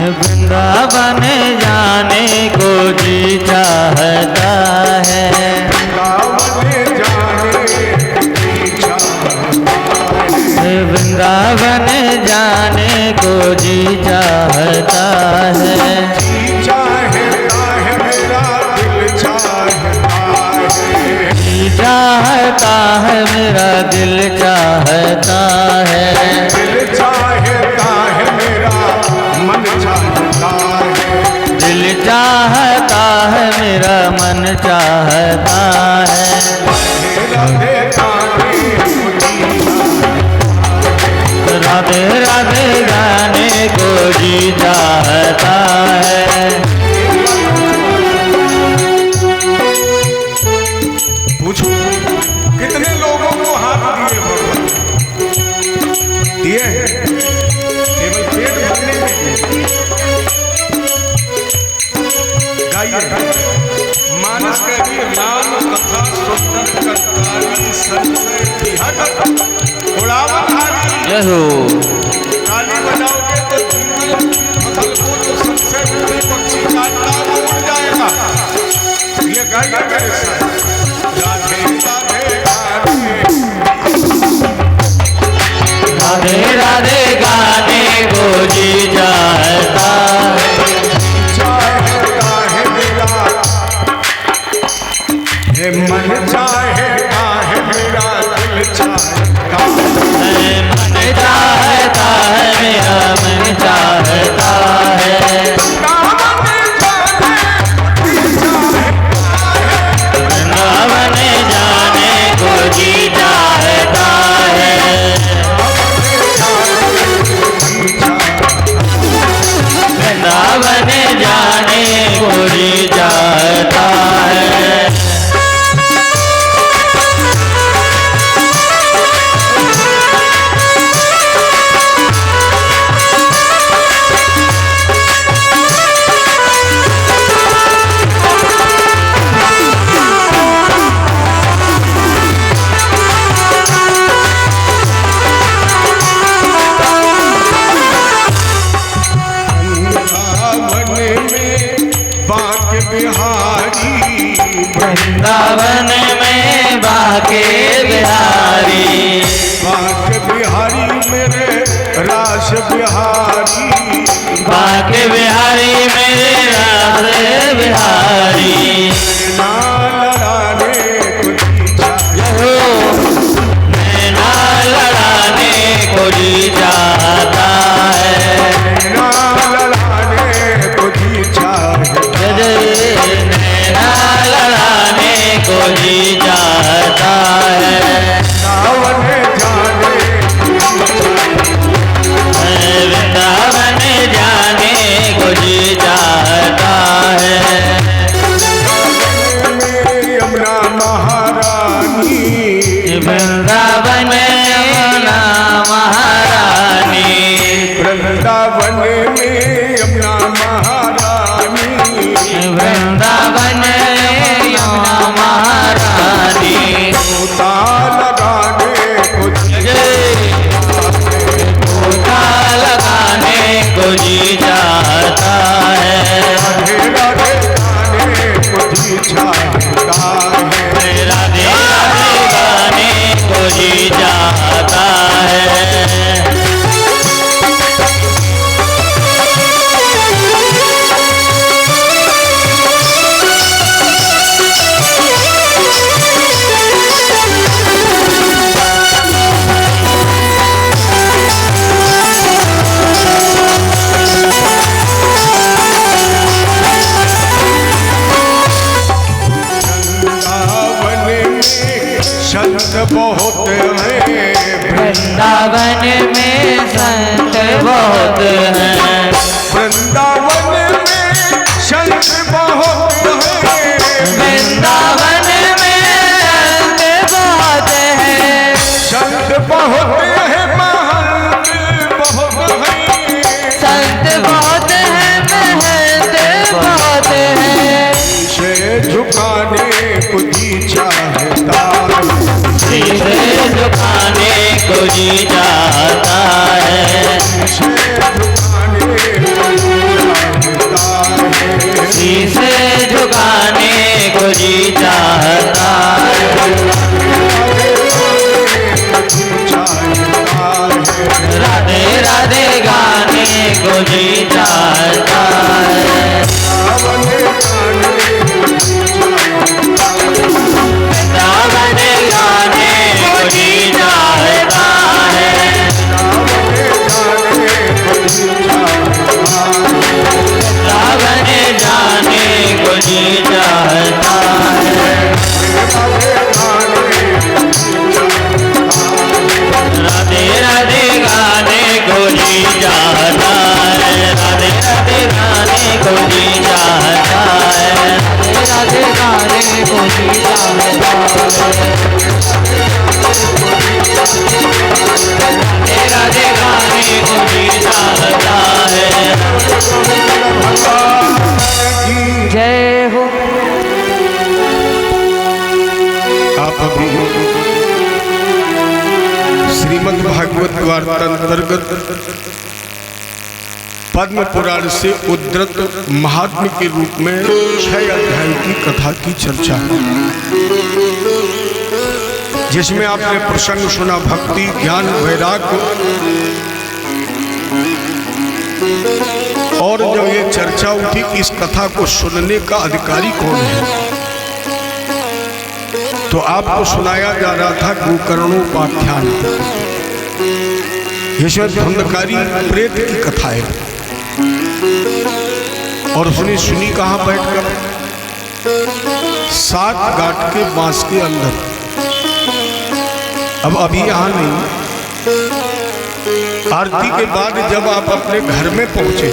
वृंदावन जाने को जी चाहता है। वृंदावन जाने को जी चाहता है। चाहता है मेरा दिल चाहता है। दिल चाहता है मेरा मन चाहता है। दिल चाहता है मेरा मन चाहता है। राधे राधे गाने को जी चाहता है। पूछो कितने लोगों को हाथ दिए भगवान? दिए केवल पेट भरने में। गाइए मानस करिए राम कथा सुंदर करतारी संशय बिहट उड़ावनहारी। जय हो। ताली बजाओगे तो जीवन फसल को जो संशय बिगड़ी पक्षी काटता वो उड़ जाएगा। ये गाइए मेरे साथ। राधे राधे गाने को जी चाहता है। चाहता है मेरा हे मन चाहता है मेरा दिल चाहता है। मन चाहता है मेरा मन चाहता है। वृंदावन जाने को जी चाहता है। वृंदावन जाने को जी चाहता है। वृंदावन में बाके बिहारी। बाके बिहारी मेरे रास बिहारी। बाके बिहारी मेरे रास बिहारी। नैना लड़ाने को जी चाहता है। नैना लड़ाने को जी चाहता है। को जी चाहता है। वृंदावन जाने को जी चाहता है। यमुना महारानी। वृंदावन यमुना महारानी। वृंदावन में यमुना महारानी। वृंदावन यमुना महारानी। गोता लगाने को लगाने को जी चाहता है। राधे राधे गाने को जी चाहता है। राधे राधे गाने को जी चाहता है। संत बहुत हैं। वृंदावन में संत बहुत हैं। वृंदावन में संत बहुत हैं। वृंदावन में संत बहुत हैं। संत बहुत हैं महंत बहुत हैं। संत बहुत हैं महंत बहुत हैं। से झुकाने को जी चाहता है। झुकाने को जी चाहता है। शीशे झुकाने को जी चाहता है। राधे राधे गाने को जी चाहता है। वृंदावन गाने को जी चाहता है। वृंदावन जाने को जी चाहता है। राधे राधे गाने को जी चाहता है। राधे राधे गाने को जी चाहता है। राधे गाने को जी चाहता है। राधे राधे गाने को जी चाहता है। जय हो। आप अभी श्रीमद् भागवत वार्तांतर्गत पद्म पुराण से उद्धृत महात्म्य के रूप में 6 अध्याय की कथा की चर्चा, जिसमें आपने प्रसंग सुना भक्ति, ज्ञान, वैराग्य। और जब ये चर्चा उठी कि इस कथा को सुनने का अधिकारी कौन है, तो आपको सुनाया जा रहा था गोकर्णोपाख्यान। इसमें धुंधकारी प्रेत की कथा है और उसने सुनी कहाँ बैठकर? 7 गांठ के बांस के अंदर। अब अभी यहाँ नहीं, आरती के बाद जब आप अपने घर में पहुंचे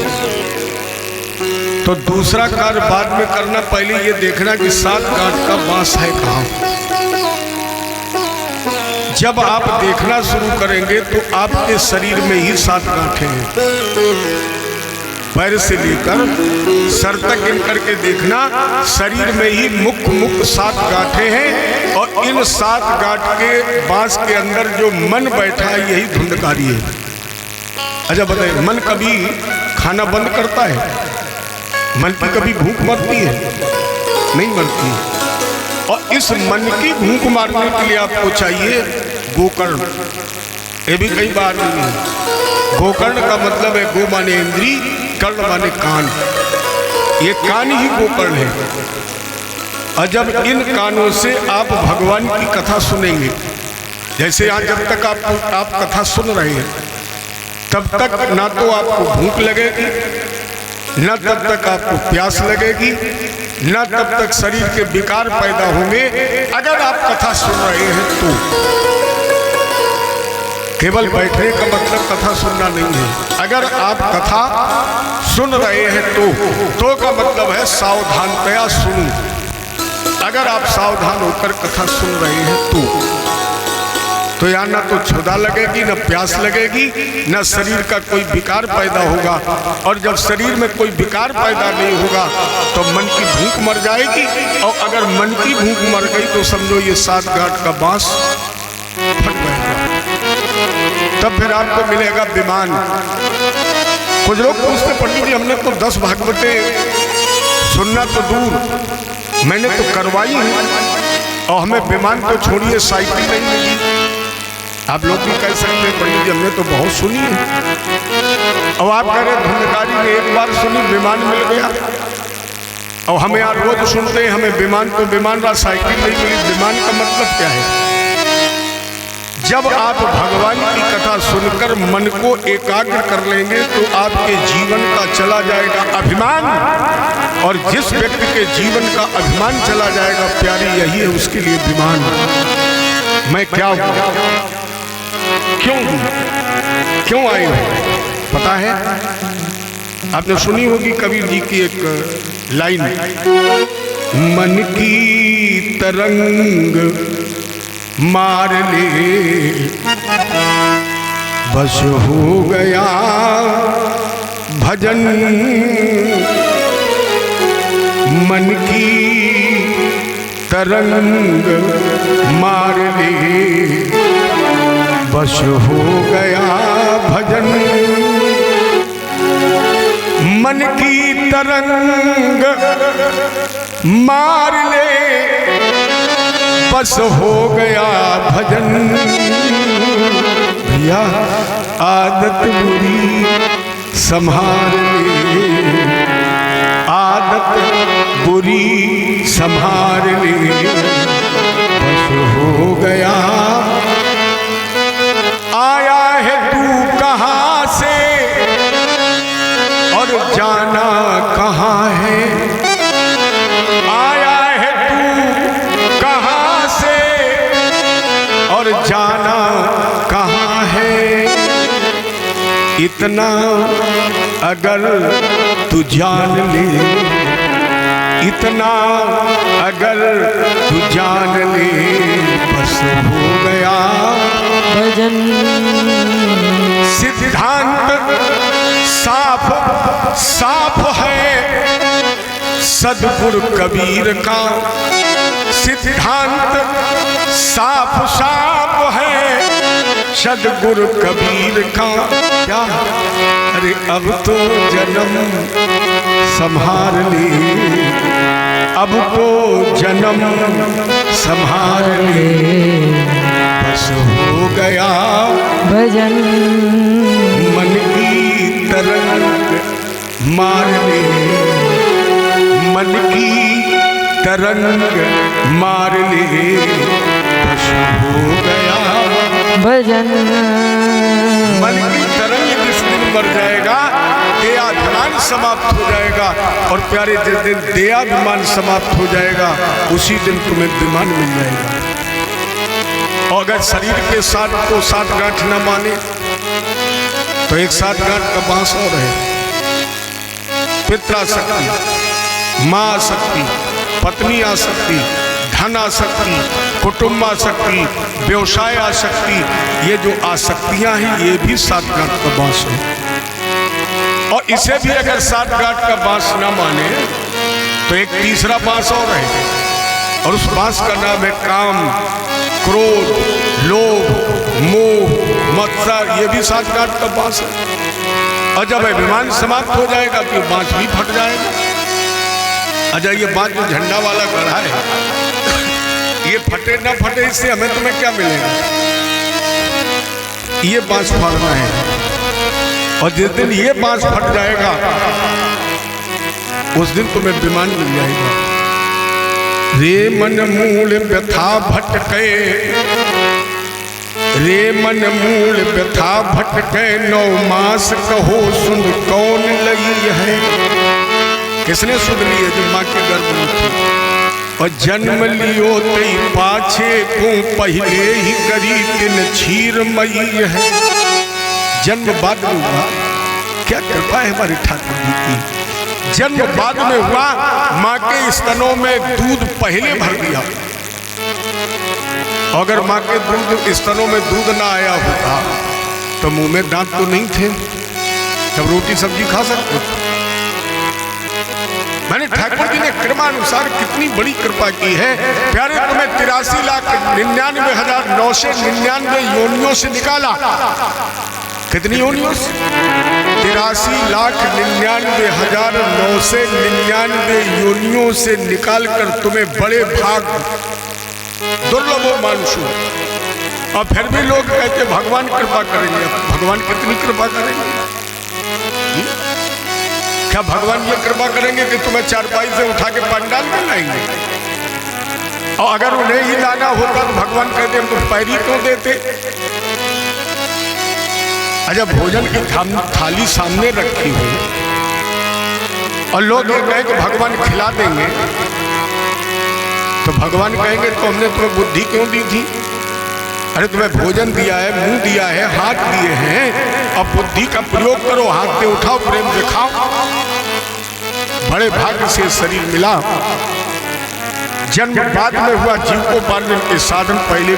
तो दूसरा कार्य बाद में करना, पहले ये देखना कि 7 गांठ का बांस है कहाँ। जब आप देखना शुरू करेंगे तो आपके शरीर में ही 7 गांठें हैं। पैर से लेकर सर तक गिन करके देखना, शरीर में ही मुख्य 7 गांठें हैं। और इन 7 गांठ के बांस के अंदर जो मन बैठा है, यही धुंधकारी है। अच्छा बताइए, मन कभी खाना बंद करता है? मन की कभी भूख मरती है? नहीं मरती। और इस मन की भूख मारने के लिए आपको चाहिए गोकर्ण। ये भी कई बार नहीं है। गोकर्ण का मतलब है गो माने इंद्री, कर्ण माने कान। ये कान ही गोकर्ण है। और जब इन कानों से आप भगवान की कथा सुनेंगे, जैसे आज जब तक आप कथा सुन रहे हैं, तब तक ना तो आपको भूख लगेगी, न तब तक आपको प्यास लगेगी, न तब तक शरीर के विकार पैदा होंगे। अगर आप कथा सुन रहे हैं तो केवल बैठने का मतलब कथा सुनना नहीं है। अगर आप कथा सुन रहे हैं तो का मतलब है सावधानतया सुनो। अगर आप सावधान होकर कथा सुन रहे हैं तो यहाँ न तो क्षुधा लगेगी, न प्यास लगेगी, न शरीर का कोई विकार पैदा होगा। और जब शरीर में कोई विकार पैदा नहीं होगा तो मन की भूख मर जाएगी। और अगर मन की भूख मर गई तो समझो ये 7 गांठ का बांस फट जाएगा। तब फिर आपको मिलेगा विमान। कुछ लोग पूछते, पंडित जी हमने तो 10 भागवतें सुनना तो दूर, मैंने तो करवाई है और हमें विमान तो छोड़िए साइकिल नहीं मिली। आप लोग भी कह सकते हैं पंडित जी हमने तो बहुत सुनी है। और आप कह रहे धुंधकारी ने एक बार सुनी, विमान मिल गया। और हमें आप रोज सुनते हैं हमें विमान तो विमान रहा, साइकिल नहीं मिली। विमान का मतलब क्या है? जब आप भगवान की कथा सुनकर मन को एकाग्र कर लेंगे तो आपके जीवन का चला जाएगा अभिमान। और जिस व्यक्ति के जीवन का अभिमान चला जाएगा प्यारी, यही है उसके लिए विमान। मैं क्या हूं, क्यों आए हो? पता है, आपने सुनी होगी कबीर जी की एक लाइन, मन की तरंग मार ले बस हो गया भजन। मन की तरंग मार ले बस हो गया भजन। तरंग मार ले, बस हो गया भजन। भैया आदत बुरी संभाल ले, आदत बुरी संभाल ले, बस हो गया। आया है तू कहाँ से और जाना कहाँ है, आया है तू कहाँ से और जाना कहाँ है। इतना अगर तू जान ले, इतना अगर तू जान ले, बस हो गया भजन। सिद्धांत साफ साफ है सद्गुरु कबीर का, सिद्धांत साफ साफ है सद्गुरु कबीर का। क्या अरे अब तो जन्म संभाल ले, अब तो जन्म संभाल ले, बस हो गया भजन। मन की तरंग मार ले, मन की तरंग मार ले, बस हो गया भजन। मन की तरंग जिस दिन मर जाएगा, देहाभिमान समाप्त हो जाएगा। और प्यारे जिस दिन देहाभिमान समाप्त हो जाएगा, उसी दिन तुम्हें विमान मिल जाएगा। और अगर शरीर के साथ को साथ गांठ न माने तो एक साथ गांठ का बांस और है। पित्रा शक्ति, माँ शक्ति, पत्नी आसक्ति, धन आसक्ति, कुटुंब आसक्ति, व्यवसाय आसक्ति, ये जो आसक्तियां हैं ये भी सात गांठ का बांस है। और इसे भी अगर सात गांठ का बांस ना माने तो एक तीसरा बांस और है, और उस बांस का नाम है काम, क्रोध, लोभ, मोह, मत्सर। ये भी सात गांठ का बांस है। और जब अभिमान समाप्त हो जाएगा तो बांस भी फट जाएगा। अच्छा, ये बांस जो झंडा वाला गढ़ा है, ये फटे ना फटे इससे हमें तुम्हें क्या मिलेगा? ये बांस फाड़ना है। और जिस दिन ये बांस फट जाएगा उस दिन तुम्हें विमान मिल जाएगा। रे मन मूल व्यथा भटके, रे मन मूल व्यथा भटके, 9 मास कहो सुन कौन लगी है। किसने सुन ली है? जो माँ के गर्भ में थी। और जन्म लियो तई पाछे को पहले ही करी दिन क्षीर मई है। जन्म बाद में हुआ, क्या कृपा है हमारे ठाकुर जी की। जन्म बाद में हुआ, माँ के स्तनों में दूध पहले भर दिया। अगर माँ के दूध स्तनों में दूध ना आया होता तो मुंह में दांत तो नहीं थे, तब रोटी सब्जी खा सकते। मैंने ठाकुर जी ने क्रमानुसार कितनी बड़ी कृपा की है। प्यारे तुम्हें 83,99,999 योनियों से निकाला। कितनी योनियों से? 83,99,999 योनियों से निकालकर तुम्हें बड़े भाग दुर्लभ मानुषु। और फिर भी लोग कहते भगवान कृपा करेंगे। भगवान कितनी कृपा करेंगे? क्या भगवान ये कृपा करेंगे कि तुम्हें चारपाई से उठा के पंडाल में लाएंगे? और अगर उन्हें ही लाना होता तो भगवान कहते हम तो पैरी क्यों देते? अच्छा, भोजन की थाली सामने रखी हो और लोग ये कहे कि भगवान खिला देंगे, तो भगवान कहेंगे तो हमने तुम्हें बुद्धि क्यों दी थी? अरे तुम्हें भोजन दिया है, मुंह दिया है, हाथ दिए हैं, अब बुद्धि का प्रयोग करो, हाथ पे उठाओ, प्रेम दिखाओ। बड़े भाग्य से शरीर मिला। जन्म बाद में हुआ, जीव को पालन के साधन पहले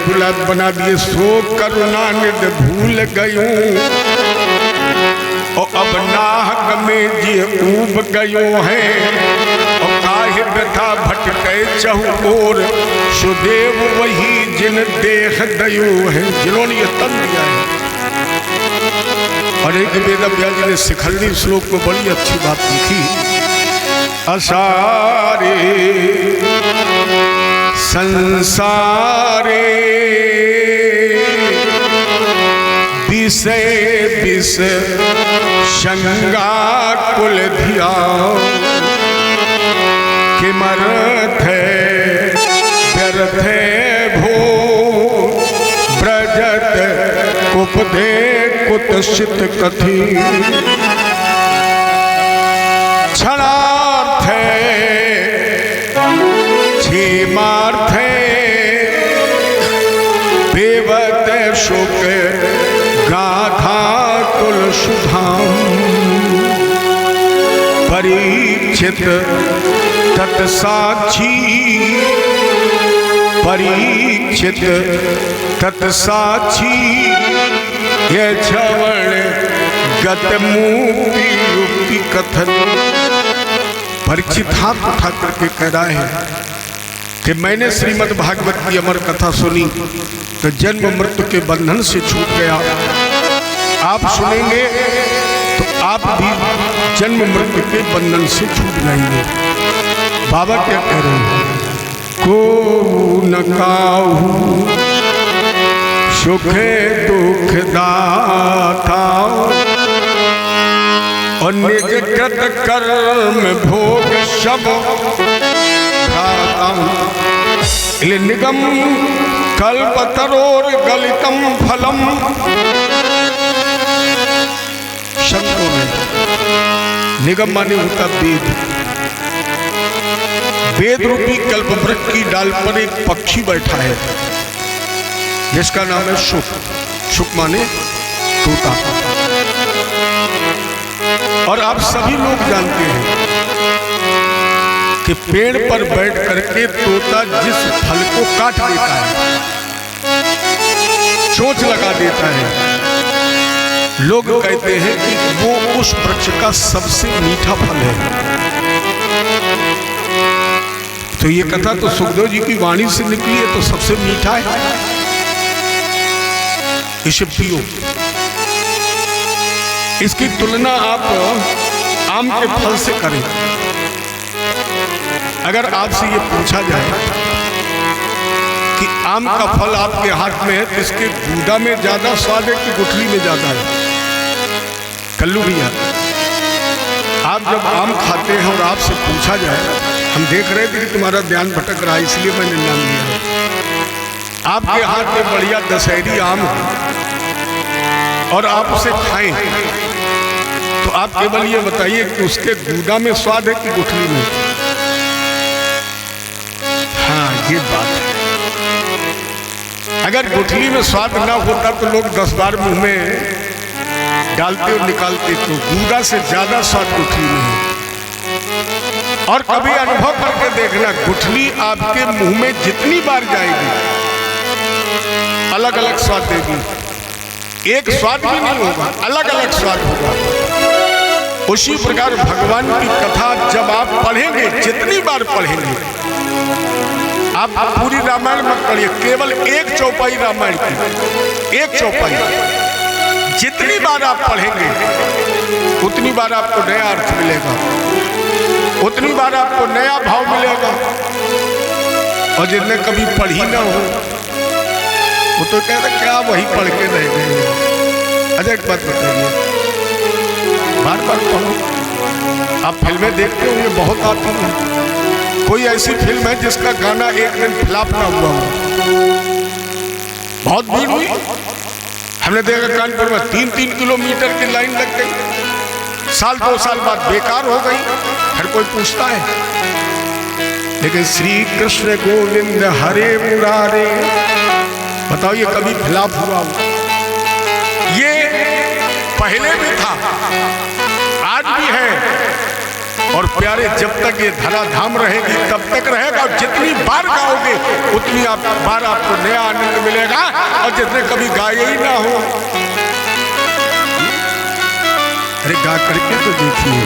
बना दिए। सो करुणा निध भूल गयो और अब नाहक में जी ऊब गयो है। और काहे व्यथा भटके चहुओर, सुदेव वही जिन देख दयो है। जिन्होंने ये तन दिया है। और एक वेद व्यास जी ने शिखंडी श्लोक में बड़ी अच्छी बात लिखी। असारे संसारे विषय विष शंगा कुल धिया किमर्थ व्यर्थ भो ब्रजत कुपदे कुतसित कथि क्षणार्थ क्षेमार्थ पेवत शुक गाथा कुल सुधाम परीक्षित तत्साक्षी परीक्षित तत्साक्षी ये श्रवण गत मुक्ति युक्ति कथन। परीक्षित हाथ उठा करके कह रहा है कि मैंने श्रीमद् भागवत की अमर कथा सुनी तो जन्म मृत्यु के बंधन से छूट गया। आप सुनेंगे तो आप भी जन्म मृत्यु के बंधन से छूट जाएंगे। बाबा क्या कह रहे हैं? को न काहू सुख दुख दाता और निज कृत कर्म भोग सब खाता। निगम कल्पतरोर गलितम फलम। शब्दों में निगम माने होता वेद। वेद रूपी कल्प वृक्ष की डाल पर एक पक्षी बैठा है जिसका नाम है शुक। शुक माने तोता। और आप सभी लोग जानते हैं कि पेड़ पर बैठ करके तोता जिस फल को काट देता है, चोंच लगा देता है, लोग कहते हैं कि वो उस वृक्ष का सबसे मीठा फल है। तो ये कथा तो सुखदेव जी की वाणी से निकली है, तो सबसे मीठा है, इसे पियो। इसकी तुलना आप आम के फल से करें। अगर आपसे ये पूछा जाए कि आम का फल आपके हाथ में है तो इसके गूदा में ज्यादा स्वाद है कि गुठली में ज्यादा है? कल्लू भैया, आप जब आम खाते हैं और आपसे पूछा जाए, हम देख रहे थे कि तुम्हारा ध्यान भटक रहा है इसलिए मैंने नाम लिया। आपके हाथ में बढ़िया दशहरी आम है और आप उसे खाएं तो आप केवल ये बताइए कि उसके गूदा में स्वाद है कि गुठली में? हाँ, ये बात है। अगर गुठली में स्वाद ना होता तो लोग 10 बार मुंह में डालते और निकालते, तो गूदा से ज्यादा स्वाद गुठली में है। और कभी अनुभव करके देखना, गुठली आपके मुंह में जितनी बार जाएगी अलग अलग स्वाद देगी। एक स्वाद भी नहीं होगा, अलग अलग स्वाद होगा। उसी प्रकार भगवान की कथा जब आप पढ़ेंगे, जितनी बार पढ़ेंगे, आप पूरी रामायण मत पढ़िए, केवल एक चौपाई रामायण की, एक चौपाई जितनी बार आप पढ़ेंगे उतनी बार आपको नया अर्थ मिलेगा, उतनी बार आपको नया भाव मिलेगा। और जिनने कभी पढ़ी ना हो वो तो कह रहे क्या वही पढ़ के रह गए। अच्छा एक बात बताइए, बार बार पढ़ो। आप फिल्में देखते होंगे, बहुत आती हैं। कोई ऐसी फिल्म है जिसका गाना एक दिन फ्लॉप ना हुआ हो? बहुत भीड़ हुई। हमने देखा कानपुर में 3-3 किलोमीटर की लाइन लग गई, साल 2 साल बाद बेकार हो गई, हर कोई पूछता है। लेकिन श्री कृष्ण गोविंद हरे मुरारे, बताओ ये कभी फ्लॉप हुआ? ये पहले भी था, आज भी है, और प्यारे जब तक ये धराधाम रहेगी तब तक रहेगा। जितनी बार गाओगे उतनी बार आपको नया आनंद मिलेगा। और जितने कभी गाए ही ना हो, अरे गा करके तो देखिए।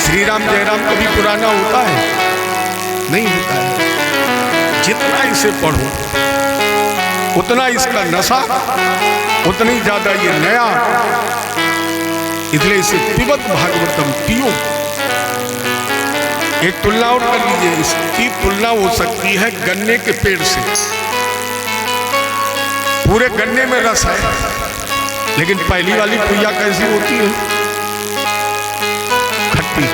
श्री राम जय राम कभी पुराना होता है? नहीं होता है। जितना इसे पढ़ो उतना इसका नशा, उतनी ज्यादा ये नया। इसलिए इसे पिबत भागवतम पियो। एक तुलना और कर लीजिए, इसकी तुलना हो सकती है गन्ने के पेड़ से। पूरे गन्ने में रस है, लेकिन पहली वाली पुइया कैसी होती है? खट्टी।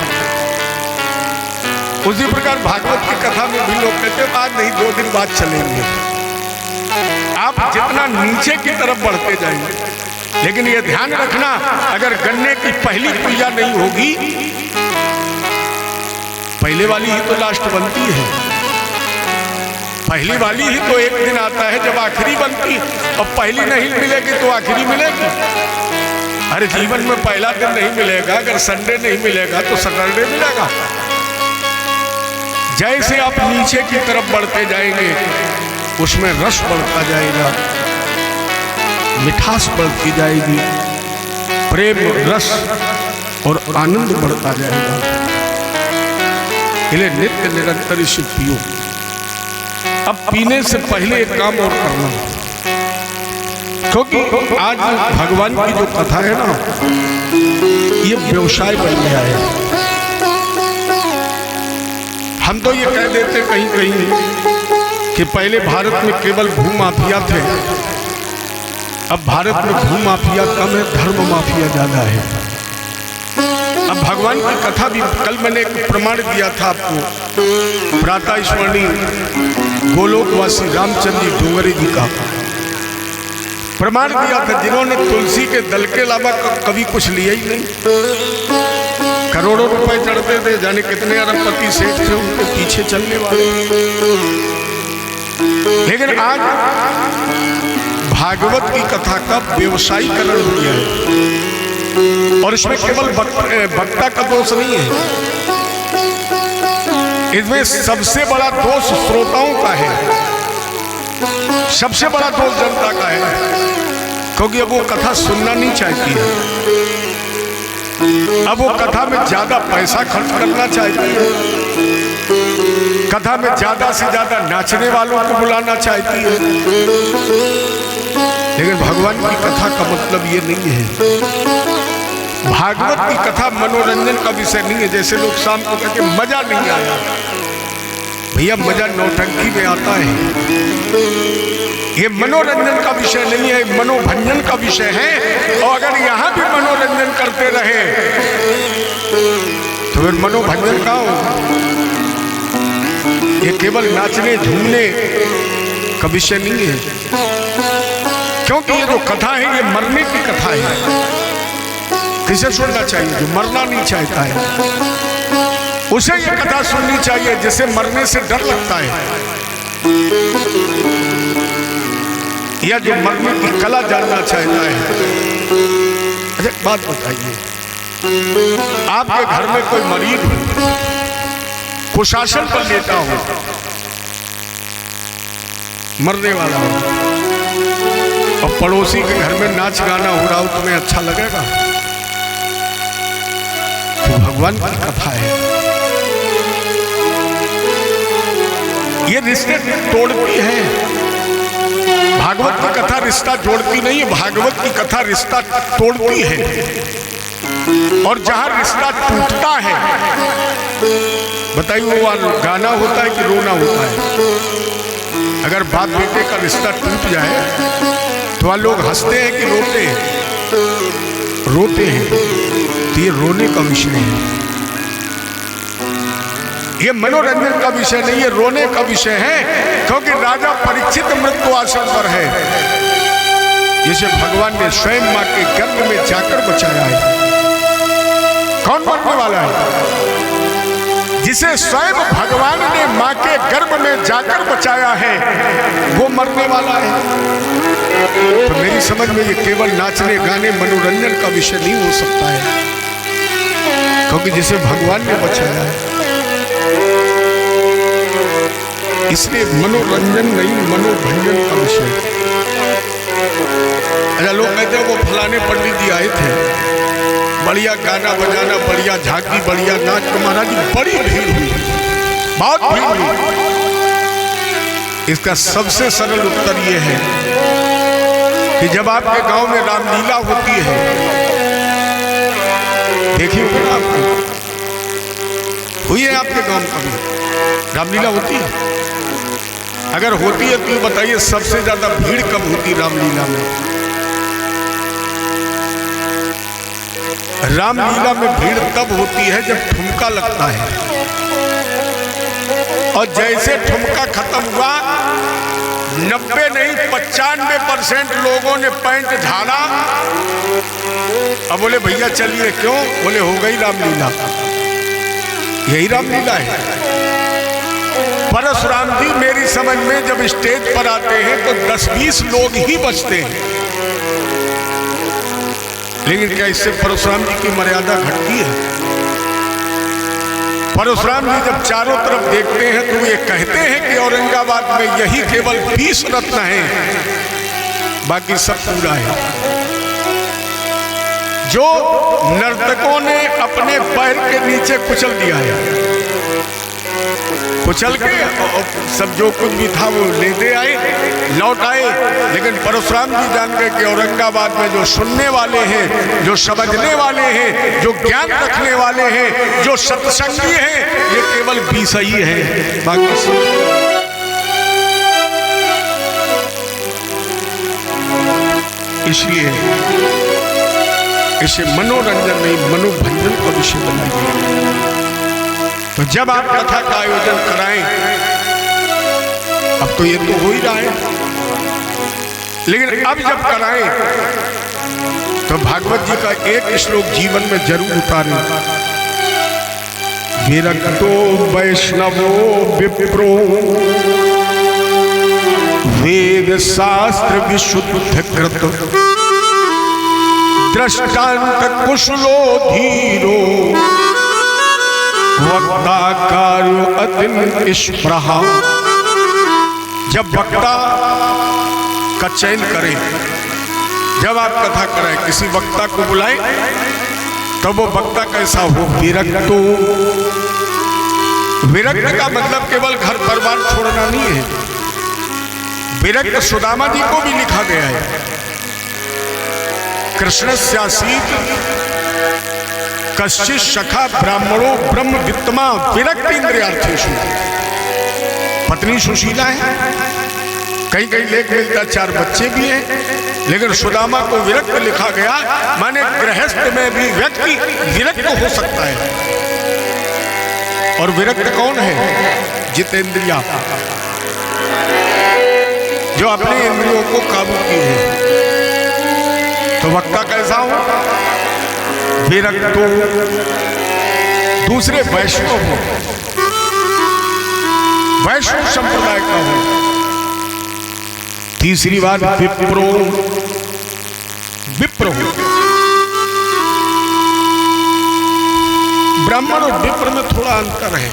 उसी प्रकार भागवत की कथा में भी लोग कहते हैं आज नहीं 2 दिन बाद चलेंगे। आप जितना नीचे की तरफ बढ़ते जाएंगे, लेकिन ये ध्यान रखना, अगर गन्ने की पहली पुइया नहीं होगी, पहले वाली ही तो लास्ट बनती है। पहली वाली ही तो एक दिन आता है जब आखिरी बनती, और पहली नहीं मिलेगी तो आखिरी मिलेगी। हर जीवन में पहला दिन नहीं मिलेगा, अगर संडे नहीं मिलेगा तो सैटरडे मिलेगा। जैसे आप नीचे की तरफ बढ़ते जाएंगे, उसमें रस बढ़ता जाएगा, मिठास बढ़ती जाएगी, प्रेम, रस और आनंद बढ़ता जाएगा। इसलिए नित्य निरंतर इसे पियो। अब पीने से पहले एक काम और करना, क्योंकि आज भगवान की जो कथा है ना, ये व्यवसाय बन गया है। हम तो ये कह देते कहीं कहीं कि पहले भारत में केवल भूमाफिया थे, अब भारत में भूमाफिया कम है, धर्म माफिया ज्यादा है। अब भगवान की कथा भी, कल मैंने एक प्रमाण दिया था आपको, प्रातः स्मरणीय गोलोकवासी रामचंद्र जी डोंगरे जी का प्रमाण दिया था, जिन्होंने तुलसी के दल के अलावा कभी कुछ लिया ही नहीं। करोड़ों रुपए चढ़ते थे, जाने कितने अरबपति सेठ थे उनके पीछे चलने वाले। लेकिन आज भागवत की कथा का व्यवसायीकरण हो गया है, और इसमें केवल वक्ता का दोष नहीं है, इसमें सबसे बड़ा दोष श्रोताओं का है, सबसे बड़ा दोष जनता का है। क्योंकि अब वो कथा सुनना नहीं चाहती है, अब वो कथा में ज्यादा पैसा खर्च करना चाहती है, कथा में ज्यादा से ज्यादा नाचने वालों को बुलाना चाहती है। लेकिन भगवान की कथा का मतलब ये नहीं है। भागवत की कथा मनोरंजन का विषय नहीं है। जैसे लोग शाम को कहते मजा नहीं आया, भैया मजा नौटंकी में आता है। ये मनोरंजन का विषय नहीं है, मनोभंजन का विषय है। और अगर यहाँ भी मनोरंजन करते रहे तो फिर मनोभंजन का हो। ये केवल नाचने झूमने का विषय नहीं है, क्योंकि ये जो कथा है ये मरने की कथा है। किसे सुनना चाहिए? जो मरना नहीं चाहता है उसे ये कथा सुननी चाहिए, जिसे मरने से डर लगता है, या जो मरने की कला जानना चाहता है। अच्छा बात बताइए, आपके घर में कोई मरीज हो, कुशासन पर लेटा हो, मरने वाला हो, और पड़ोसी के घर में नाच गाना हो रहा हो, तुम्हें अच्छा लगेगा? तो भगवान की कथा है, ये रिश्ते तोड़ती है। भागवत की कथा रिश्ता जोड़ती नहीं है, भागवत की कथा रिश्ता तोड़ती है। और जहां रिश्ता टूटता है, बताइए वो गाना होता है कि रोना होता है? अगर बाप बेटे का रिश्ता टूट जाए तो वह लोग हंसते हैं कि रोते हैं? रोते हैं। तो ये रोने का विषय है, ये मनोरंजन का विषय नहीं है, रोने का विषय है। क्योंकि राजा परीक्षित मृत्यु आसन पर है, जिसे भगवान ने स्वयं मां के गर्भ में जाकर बचाया है। कौन मरने वाला है? जिसे स्वयं भगवान ने मां के गर्भ में जाकर बचाया है, वो मरने वाला है। तो मेरी समझ में ये केवल नाचने गाने मनोरंजन का विषय नहीं हो सकता है, क्योंकि जिसे भगवान ने बचाया है। इसलिए मनोरंजन नहीं, मनोभंजन का विषय। अच्छा लोग कहते हैं वो फलाने पंडित जी आए थे, बढ़िया गाना बजाना, बढ़िया झांकी, बढ़िया नाच, तो महाराज जी बड़ी भीड़ हुई, बहुत भीड़ हुई। इसका सबसे सरल उत्तर ये है कि जब आपके गांव में रामलीला होती है, देखिए आपको हुई है आपके गांव में कभी रामलीला होती है? अगर होती है तो बताइए सबसे ज्यादा भीड़ कब होती रामलीला में? रामलीला में भीड़ तब होती है जब ठुमका लगता है, और जैसे ठुमका खत्म हुआ 90 नहीं 95% लोगों ने पैंट झाड़ा। अब बोले भैया चलिए, क्यों? बोले हो गई रामलीला। यही रामलीला है। परशुराम जी मेरी समझ में जब स्टेज पर आते हैं तो 10-20 लोग ही बचते हैं, लेकिन क्या इससे परशुराम जी की मर्यादा घटती है? परशुराम जी जब चारों तरफ देखते हैं तो ये कहते हैं कि औरंगाबाद में यही केवल 20 रत्न हैं, बाकी सब पूरा है। जो नर्तकों ने अपने पैर के नीचे कुचल दिया है, कुचल के सब जो कुछ भी था वो लेते आए, लौट आए। लेकिन परशुराम जी जान गए कि औरंगाबाद में जो सुनने वाले हैं, जो समझने वाले हैं, जो ज्ञान रखने वाले हैं, जो सत्संगी हैं, ये केवल 20 ही हैं, बाकी इसलिए इसे मनोरंजन नहीं मनोभंजन का विषय बनाइए। तो जब आप कथा का आयोजन कराएं, अब तो ये तो हो ही रहा है, लेकिन अब जब कराएं तो भागवत जी का एक श्लोक जीवन में जरूर उतारें। विरक्तो वैष्णवो विप्रो वेद शास्त्र विशुद्ध कृत दृष्टांत कुशलो धीरो वक्ता कार्यो अतिन स्पृहा। जब वक्ता का चयन करें, जब आप कथा कराएं, किसी वक्ता को बुलाएं, तब वो वक्ता कैसा हो? विरक्तो। विरक्त का मतलब केवल घर परिवार छोड़ना नहीं है। विरक्त सुदामा जी को भी लिखा गया है। कृष्णस्यासीत कश्चित् सखा ब्राह्मणो ब्रह्म वित्तमा विरक्त इंद्रियार्थेषु। पत्नी सुशीला है, कहीं कहीं लेख मिलता 4 बच्चे भी हैं, लेकिन सुदामा को विरक्त लिखा गया, माने गृहस्थ में भी व्यक्ति विरक्त हो सकता है। और विरक्त कौन है? जितेंद्रिया, जो अपने इंद्रियों को काबू किए हैं। तो वक्ता कैसा हो? विरक्त हो। दूसरे वैष्णव हो, वैष्णव संप्रदाय का हो। तीसरी बात विप्रो, विप्र हो। ब्राह्मण और विप्र में थोड़ा अंतर है।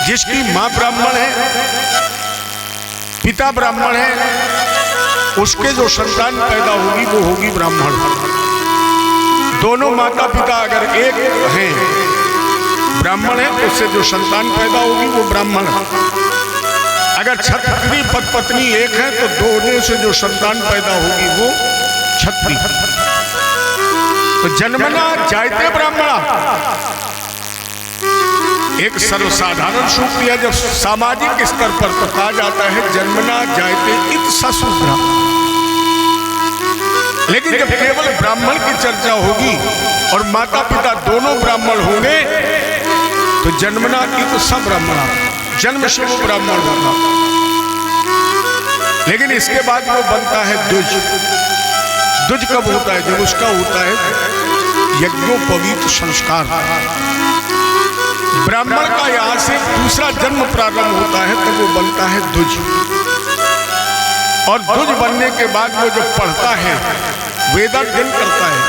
जिसकी मां ब्राह्मण है, पिता ब्राह्मण है, उसके जो संतान पैदा होगी वो होगी ब्राह्मण। दोनों माता पिता अगर एक हैं, ब्राह्मण है, तो उससे जो संतान पैदा होगी वो ब्राह्मण। अगर क्षत्रिय पत्नी एक है तो दोनों से जो संतान पैदा होगी वो क्षत्रिय। तो जन्मना जायते ब्राह्मणा एक सर्वसाधारण सूक्ति है। जब सामाजिक स्तर पर तो कहा जाता है जन्मना जायते इत सशूद्रा, लेकिन जब केवल ब्राह्मण की चर्चा होगी और माता पिता दोनों ब्राह्मण होंगे तो जन्मना इत सब्राह्मणा, जन्म से वो ब्राह्मण होगा। लेकिन इसके बाद वो बनता है द्विज। द्विज कब होता है? जब उसका होता है यज्ञोपवीत संस्कार। ब्राह्मण का यहां से दूसरा जन्म प्रारंभ होता है, तब वो बनता है द्विज। और द्विज बनने के बाद वो जब पढ़ता है, वेदाध्ययन करता है,